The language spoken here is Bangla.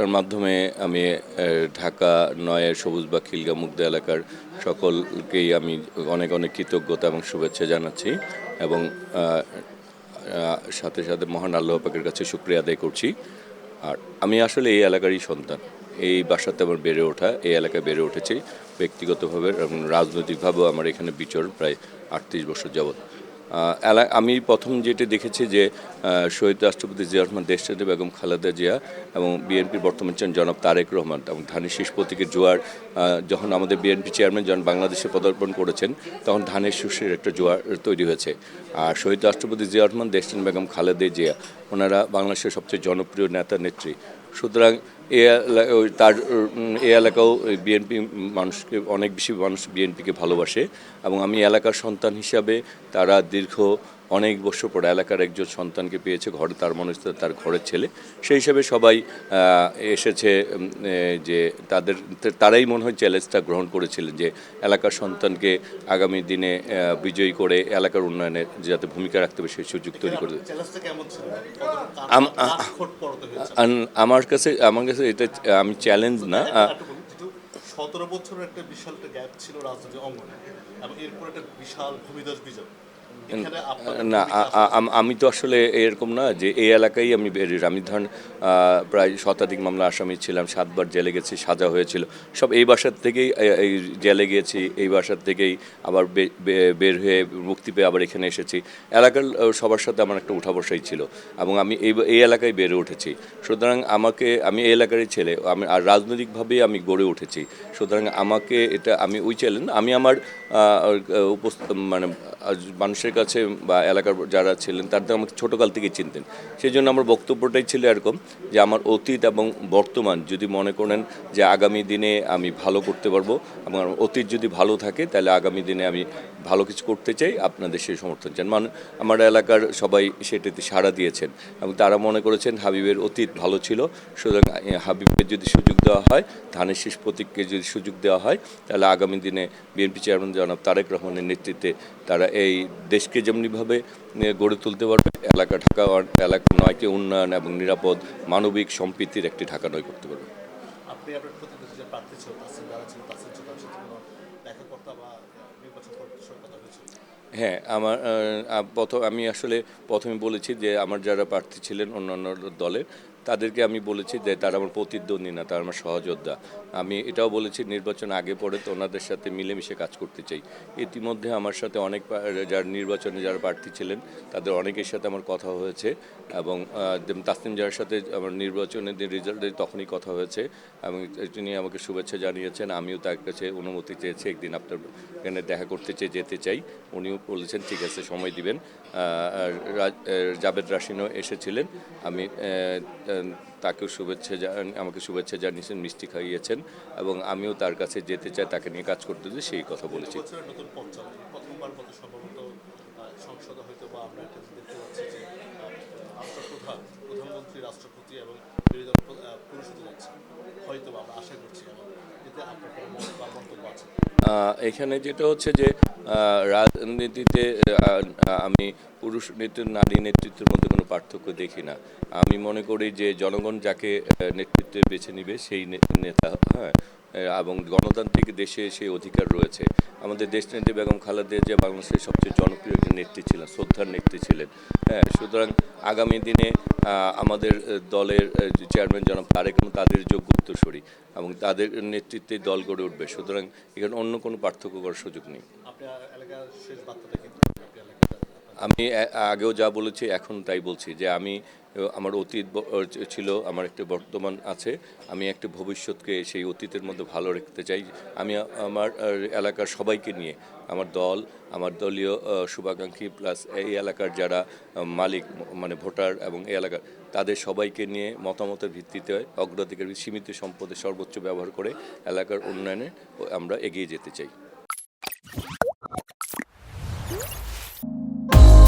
আপনার মাধ্যমে আমি ঢাকা ৯-এর সবুজবাগ খিলগাঁও মুগদা এলাকার সকলকেই আমি অনেক অনেক কৃতজ্ঞতা এবং শুভেচ্ছা জানাচ্ছি এবং সাথে সাথে মহান আল্লাহ পাকের কাছে শুকরিয়া আদায় করছি। আর আমি আসলে এই এলাকারই সন্তান, এই বাসাতে আমার বেড়ে ওঠা, এই এলাকায় বেড়ে উঠেছি ব্যক্তিগতভাবে এবং রাজনৈতিকভাবেও আমার এখানে বিচরণ প্রায় ৩৮ বছর যাবৎ। আমি প্রথম যেটা দেখেছি যে শহীদ রাষ্ট্রপতি জিয়া রহমান, দেশনেত্রী বেগম খালেদা জিয়া এবং বিএনপির বর্তমান চেয়ারম্যান জনাব তারেক রহমান এবং ধানের শীষ প্রতীকের জোয়ার যখন আমাদের বিএনপি চেয়ারম্যান যখন বাংলাদেশে পদার্পণ করেছেন তখন ধানের শীষের একটা জোয়ার তৈরি হয়েছে। আর শহীদ রাষ্ট্রপতি জিয়া রহমান, দেশনেত্রী বেগম খালেদা জিয়া ওনারা বাংলাদেশের সবচেয়ে জনপ্রিয় নেতা নেত্রী। সুতরাং তার এই এলাকাও বিএনপি মানুষকে অনেক বেশি মানুষ বিএনপিকে ভালোবাসে এবং আমি এলাকার সন্তান হিসাবে তারা দীর্ঘ অনেক বছর পর এলাকার একজন সন্তানকে পেয়েছে ঘরে, তার মনে হচ্ছে তার ঘরের ছেলে, সেই হিসাবে সবাই এসেছে যে তারাই মনে হয় চ্যালেঞ্জটা গ্রহণ করেছিলেন যে এলাকার সন্তানকে আগামী দিনে বিজয়ী করে এলাকার উন্নয়নে যাতে ভূমিকা রাখতে হবে সেই সুযোগ তৈরি করে। আমার কাছে এটা আমি চ্যালেঞ্জ না। 17 বছরের একটা বিশাল একটা গ্যাপ ছিল রাজনৈতিক অঙ্গনে এবং এরপর একটা বিশাল ভূমিধস বিজয়। না, আমি তো আসলে এরকম না যে এই এলাকায় আমি আমি ধরেন প্রায় শতাধিক মামলা আসামি ছিলাম, 7বার জেলে গেছি, সাজা হয়েছিল, সব এই বাসার থেকেই এই জেলে গিয়েছি, এই বাসার থেকেই আবার বের হয়ে মুক্তি পেয়ে আবার এখানে এসেছি। এলাকার সবার সাথে আমার একটা উঠা বসাই ছিল এবং আমি এই এলাকায় বেড়ে উঠেছি। সুতরাং আমি এই এলাকারই ছেলে, আর রাজনৈতিকভাবেই আমি গড়ে উঠেছি। সুতরাং আমি ওই চ্যালেঞ্জ আমি আমার মানে মানুষের কাছে বা এলাকার যারা ছিলেন তাদের আমাকে ছোটোকাল থেকেই চিনতেন। সেই জন্য আমার বক্তব্যটাই ছিল এরকম যে আমার অতীত এবং বর্তমান যদি মনে করেন যে আগামী দিনে আমি ভালো করতে পারবো, আমার অতীত যদি ভালো থাকে তাহলে আগামী দিনে আমি ভালো কিছু করতে চাই, আপনাদের সেই সমর্থন চান। আমার এলাকার সবাই সেটাতে সাড়া দিয়েছেন এবং তারা মনে করেছেন হাবিবের অতীত ভালো ছিল। সুতরাং হাবিবকে যদি সুযোগ দেওয়া হয়, ধানের শীষ প্রতীককে যদি সুযোগ দেওয়া হয়, তাহলে আগামী দিনে বিএনপি চেয়ারম্যান জনাব তারেক রহমানের নেতৃত্বে তারা এই দেশকে যেমনিভাবে গড়ে তুলতে পারবে, ঢাকা এলাকা নয়কে উন্নয়ন এবং নিরাপদ মানবিক সম্প্রীতির একটি ঢাকা নয় করতে পারবে। আপনি আপনার প্রতিদ্বন্দ্বী যে প্রার্থী ছিল দেখা করতে বা নির্বাচন করতে কথা হয়েছিল? হ্যাঁ, আমি আসলে প্রথমে বলেছি যে আমার যারা প্রার্থী ছিলেন অন্যান্য দলের তাদেরকে আমি বলেছি যে তারা আমার প্রতিদ্বন্দ্বী না, তারা আমার সহযোদ্ধা। আমি এটাও বলেছি নির্বাচন আগে পরে তো ওনাদের সাথে মিলেমিশে কাজ করতে চাই। ইতিমধ্যে আমার সাথে অনেক নির্বাচনে যারা প্রার্থী ছিলেন তাদের অনেকের সাথে আমার কথা হয়েছে এবং তাসনিম জারার সাথে আমার নির্বাচনের যে রেজাল্ট তখনই কথা হয়েছে এবং তিনি আমাকে শুভেচ্ছা জানিয়েছেন। আমিও তার কাছে অনুমতি চেয়েছি, একদিন আপনার এখানে দেখা করতে যেতে চাই। উনিও বলেছেন ঠিক আছে, সময় দিবেন। জাবেদ রাশিনও এসেছিলেন, আমি তাকেও আমাকে শুভেচ্ছা জানিয়েছেন, মিষ্টি খাইয়েছেন এবং আমিও তার কাছে যেতে চাই, তাকে নিয়ে কাজ করতে চাই, সেই কথা বলেছি। প্রথমবার মতো সম্ভবত সংসদে হয়তো বা আমরা একটা দেখতে পাচ্ছি যে প্রধানমন্ত্রী, রাষ্ট্রপতি এবং বিরোধী দল পুরুষ হতে যাচ্ছে, হয়তো আমরা আশা করছি। এতে আপনার কোনো মন্তব্য আছে? এখানে যেটা হচ্ছে যে রাজনীতিতে আমি পুরুষ নেতৃত্ব নারী নেতৃত্বের মধ্যে কোনো পার্থক্য দেখি না। আমি মনে করি যে জনগণ যাকে নেতৃত্বে বেছে নিবে সেই নেতা, হ্যাঁ, এবং গণতান্ত্রিক দেশে সেই অধিকার রয়েছে। আমাদের দেশনেত্রী বেগম খালেদা জিয়া বাংলাদেশের সবচেয়ে জনপ্রিয় একজন নেত্রী ছিলেন, শ্রদ্ধার নেত্রী ছিলেন, হ্যাঁ। সুতরাং আগামী দিনে আমাদের দলের চেয়ারম্যান জনাব তারেক তাদের যোগ্য উত্তরসূরি এবং তাদের নেতৃত্বে দল গড়ে উঠবে। সুতরাং এখানে অন্য কোনো পার্থক্য করার সুযোগ নেই। আমি আগেও যা বলেছি এখন তাই বলছি যে আমার অতীত ছিল, আমার একটা বর্তমান আছে, আমি একটা ভবিষ্যৎকে সেই অতীতের মধ্যে ভালো রাখতে চাই। আমি আমার এলাকার সবাইকে নিয়ে, আমার দল, আমার দলীয় শুভাকাঙ্ক্ষী প্লাস এই এলাকার যারা মালিক মানে ভোটার এবং এই এলাকার তাদের সবাইকে নিয়ে মতামতের ভিত্তিতে অগ্রাধিকার সীমিত সম্পদের সর্বোচ্চ ব্যবহার করে এলাকার উন্নয়নে আমরা এগিয়ে যেতে চাই।